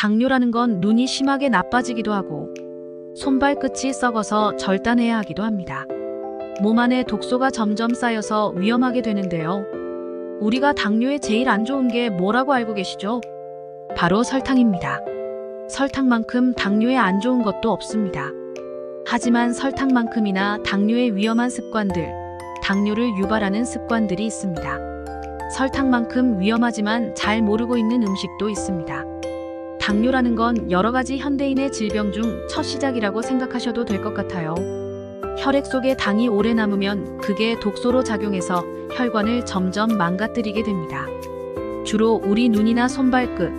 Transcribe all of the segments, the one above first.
당뇨라는 건 눈이 심하게 나빠지기도 하고 손발끝이 썩어서 절단해야 하기도 합니다. 몸 안에 독소가 점점 쌓여서 위험하게 되는데요. 우리가 당뇨에 제일 안 좋은 게 뭐라고 알고 계시죠? 바로 설탕입니다. 설탕만큼 당뇨에 안 좋은 것도 없습니다. 하지만 설탕만큼이나 당뇨에 위험한 습관들, 당뇨를 유발하는 습관들이 있습니다. 설탕만큼 위험하지만 잘 모르고 있는 음식도 있습니다. 당뇨라는 건 여러 가지 현대인의 질병 중 첫 시작이라고 생각하셔도 될 것 같아요. 혈액 속에 당이 오래 남으면 그게 독소로 작용해서 혈관을 점점 망가뜨리게 됩니다. 주로 우리 눈이나 손발끝,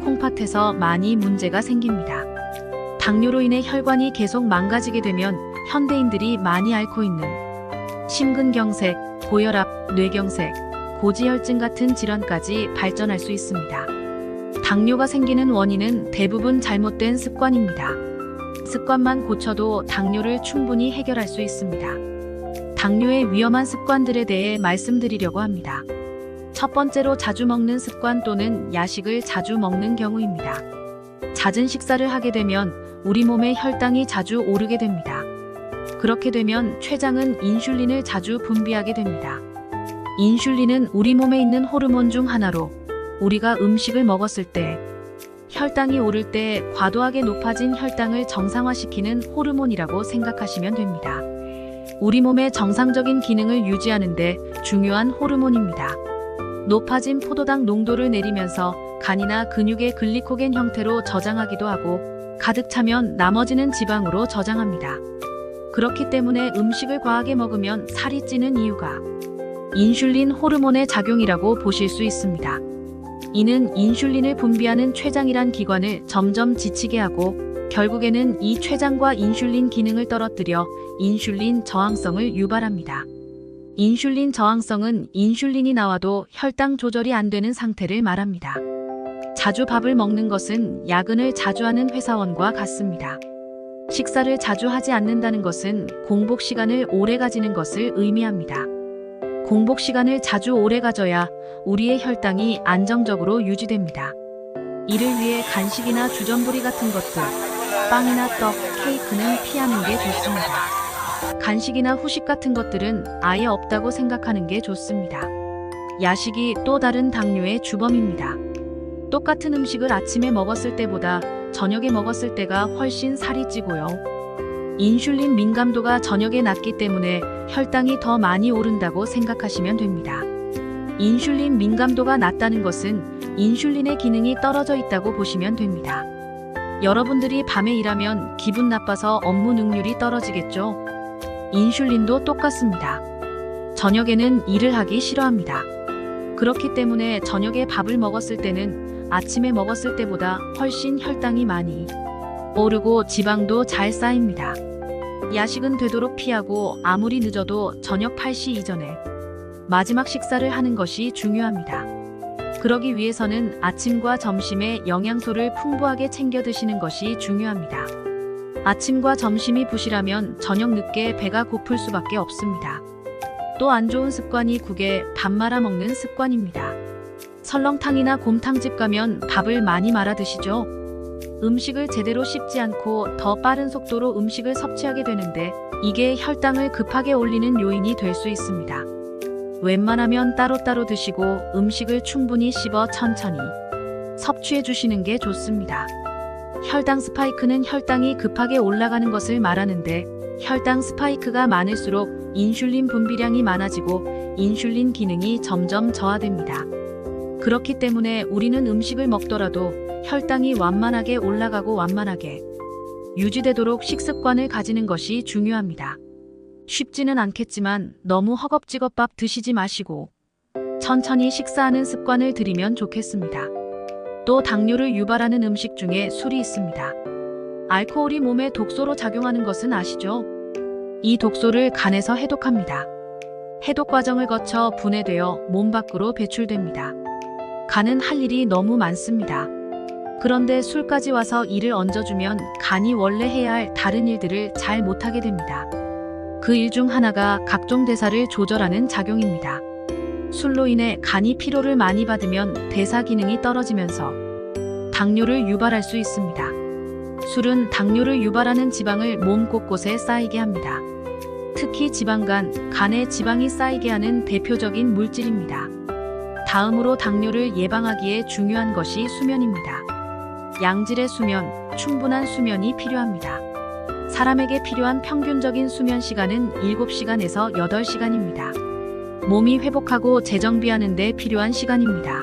콩팥에서 많이 문제가 생깁니다. 당뇨로 인해 혈관이 계속 망가지게 되면 현대인들이 많이 앓고 있는 심근경색, 고혈압, 뇌경색, 고지혈증 같은 질환까지 발전할 수 있습니다. 당뇨가 생기는 원인은 대부분 잘못된 습관입니다. 습관만 고쳐도 당뇨를 충분히 해결할 수 있습니다. 당뇨의 위험한 습관들에 대해 말씀드리려고 합니다. 첫 번째로 자주 먹는 습관 또는 야식을 자주 먹는 경우입니다. 잦은 식사를 하게 되면 우리 몸의 혈당이 자주 오르게 됩니다. 그렇게 되면 췌장은 인슐린을 자주 분비하게 됩니다. 인슐린은 우리 몸에 있는 호르몬 중 하나로 우리가 음식을 먹었을 때 혈당이 오를 때 과도하게 높아진 혈당을 정상화시키는 호르몬이라고 생각하시면 됩니다. 우리 몸의 정상적인 기능을 유지하는 데 중요한 호르몬입니다. 높아진 포도당 농도를 내리면서 간이나 근육의 글리코겐 형태로 저장하기도 하고 가득 차면 나머지는 지방으로 저장합니다. 그렇기 때문에 음식을 과하게 먹으면 살이 찌는 이유가 인슐린 호르몬의 작용이라고 보실 수 있습니다. 이는 인슐린을 분비하는 췌장이란 기관을 점점 지치게 하고 결국에는 이 췌장과 인슐린 기능을 떨어뜨려 인슐린 저항성을 유발합니다. 인슐린 저항성은 인슐린이 나와도 혈당 조절이 안 되는 상태를 말합니다. 자주 밥을 먹는 것은 야근을 자주 하는 회사원과 같습니다. 식사를 자주 하지 않는다는 것은 공복 시간을 오래 가지는 것을 의미합니다. 공복 시간을 자주 오래 가져야 우리의 혈당이 안정적으로 유지됩니다. 이를 위해 간식이나 주전부리 같은 것들, 빵이나 떡, 케이크는 피하는 게 좋습니다. 간식이나 후식 같은 것들은 아예 없다고 생각하는 게 좋습니다. 야식이 또 다른 당뇨의 주범입니다. 똑같은 음식을 아침에 먹었을 때보다 저녁에 먹었을 때가 훨씬 살이 찌고요. 인슐린 민감도가 저녁에 낮기 때문에 혈당이 더 많이 오른다고 생각하시면 됩니다. 인슐린 민감도가 낮다는 것은 인슐린의 기능이 떨어져 있다고 보시면 됩니다. 여러분들이 밤에 일하면 기분 나빠서 업무 능률이 떨어지겠죠? 인슐린도 똑같습니다. 저녁에는 일을 하기 싫어합니다. 그렇기 때문에 저녁에 밥을 먹었을 때는 아침에 먹었을 때보다 훨씬 혈당이 많이 오르고 지방도 잘 쌓입니다. 야식은 되도록 피하고 아무리 늦어도 저녁 8시 이전에 마지막 식사를 하는 것이 중요합니다. 그러기 위해서는 아침과 점심에 영양소를 풍부하게 챙겨 드시는 것이 중요합니다. 아침과 점심이 부실하면 저녁 늦게 배가 고플 수밖에 없습니다. 또 안 좋은 습관이 국에 밥 말아 먹는 습관입니다. 설렁탕이나 곰탕집 가면 밥을 많이 말아 드시죠? 음식을 제대로 씹지 않고 더 빠른 속도로 음식을 섭취하게 되는데 이게 혈당을 급하게 올리는 요인이 될 수 있습니다. 웬만하면 따로따로 드시고 음식을 충분히 씹어 천천히 섭취해 주시는 게 좋습니다. 혈당 스파이크는 혈당이 급하게 올라가는 것을 말하는데 혈당 스파이크가 많을수록 인슐린 분비량이 많아지고 인슐린 기능이 점점 저하됩니다. 그렇기 때문에 우리는 음식을 먹더라도 혈당이 완만하게 올라가고 완만하게 유지되도록 식습관을 가지는 것이 중요합니다. 쉽지는 않겠지만 너무 허겁지겁밥 드시지 마시고 천천히 식사하는 습관을 들이면 좋겠습니다. 또 당뇨를 유발하는 음식 중에 술이 있습니다. 알코올이 몸에 독소로 작용하는 것은 아시죠? 이 독소를 간에서 해독합니다. 해독 과정을 거쳐 분해되어 몸 밖으로 배출됩니다. 간은 할 일이 너무 많습니다. 그런데 술까지 와서 이를 얹어주면 간이 원래 해야 할 다른 일들을 잘 못하게 됩니다. 그 일 중 하나가 각종 대사를 조절하는 작용입니다. 술로 인해 간이 피로를 많이 받으면 대사 기능이 떨어지면서 당뇨를 유발할 수 있습니다. 술은 당뇨를 유발하는 지방을 몸 곳곳에 쌓이게 합니다. 특히 지방간, 간에 지방이 쌓이게 하는 대표적인 물질입니다. 다음으로 당뇨를 예방하기에 중요한 것이 수면입니다. 양질의 수면, 충분한 수면이 필요합니다. 사람에게 필요한 평균적인 수면 시간은 7시간에서 8시간입니다. 몸이 회복하고 재정비하는 데 필요한 시간입니다.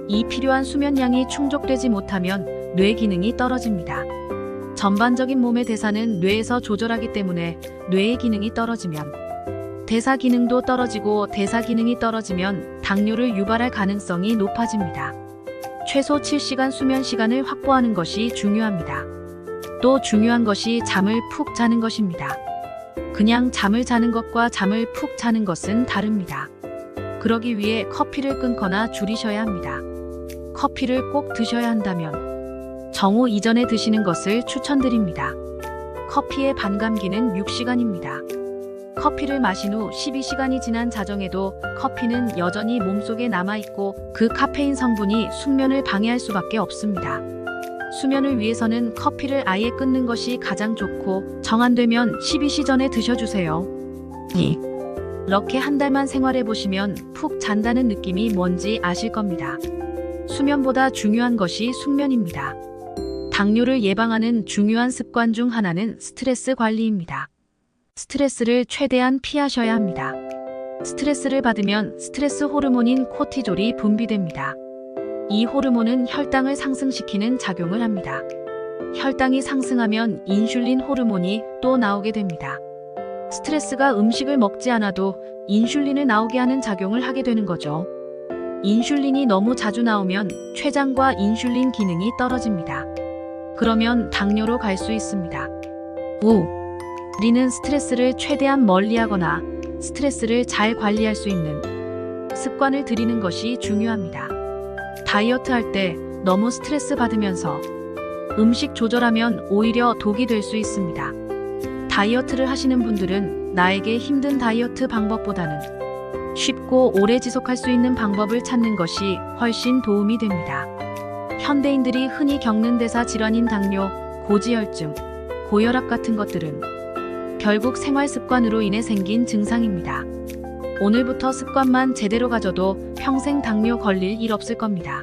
이 필요한 수면량이 충족되지 못하면 뇌 기능이 떨어집니다. 전반적인 몸의 대사는 뇌에서 조절하기 때문에 뇌의 기능이 떨어지면 대사 기능도 떨어지고 대사 기능이 떨어지면 당뇨를 유발할 가능성이 높아집니다. 최소 7시간 수면 시간을 확보하는 것이 중요합니다. 또 중요한 것이 잠을 푹 자는 것입니다. 그냥 잠을 자는 것과 잠을 푹 자는 것은 다릅니다. 그러기 위해 커피를 끊거나 줄이셔야 합니다. 커피를 꼭 드셔야 한다면 정오 이전에 드시는 것을 추천드립니다. 커피의 반감기는 6시간입니다. 커피를 마신 후 12시간이 지난 자정에도 커피는 여전히 몸속에 남아있고 그 카페인 성분이 숙면을 방해할 수밖에 없습니다. 수면을 위해서는 커피를 아예 끊는 것이 가장 좋고 정안되면 12시 전에 드셔주세요. 이렇게 한 달만 생활해보시면 푹 잔다는 느낌이 뭔지 아실 겁니다. 수면보다 중요한 것이 숙면입니다. 당뇨를 예방하는 중요한 습관 중 하나는 스트레스 관리입니다. 스트레스를 최대한 피하셔야 합니다. 스트레스를 받으면 스트레스 호르몬인 코티졸이 분비됩니다. 이 호르몬은 혈당을 상승시키는 작용을 합니다. 혈당이 상승하면 인슐린 호르몬이 또 나오게 됩니다. 스트레스가 음식을 먹지 않아도 인슐린을 나오게 하는 작용을 하게 되는 거죠. 인슐린이 너무 자주 나오면 췌장과 인슐린 기능이 떨어집니다. 그러면 당뇨로 갈 수 있습니다. 우리는 스트레스를 최대한 멀리하거나 스트레스를 잘 관리할 수 있는 습관을 들이는 것이 중요합니다. 다이어트 할 때 너무 스트레스 받으면서 음식 조절하면 오히려 독이 될 수 있습니다. 다이어트를 하시는 분들은 나에게 힘든 다이어트 방법보다는 쉽고 오래 지속할 수 있는 방법을 찾는 것이 훨씬 도움이 됩니다. 현대인들이 흔히 겪는 대사 질환인 당뇨, 고지혈증, 고혈압 같은 것들은 결국 생활 습관으로 인해 생긴 증상입니다. 오늘부터 습관만 제대로 가져도 평생 당뇨 걸릴 일 없을 겁니다.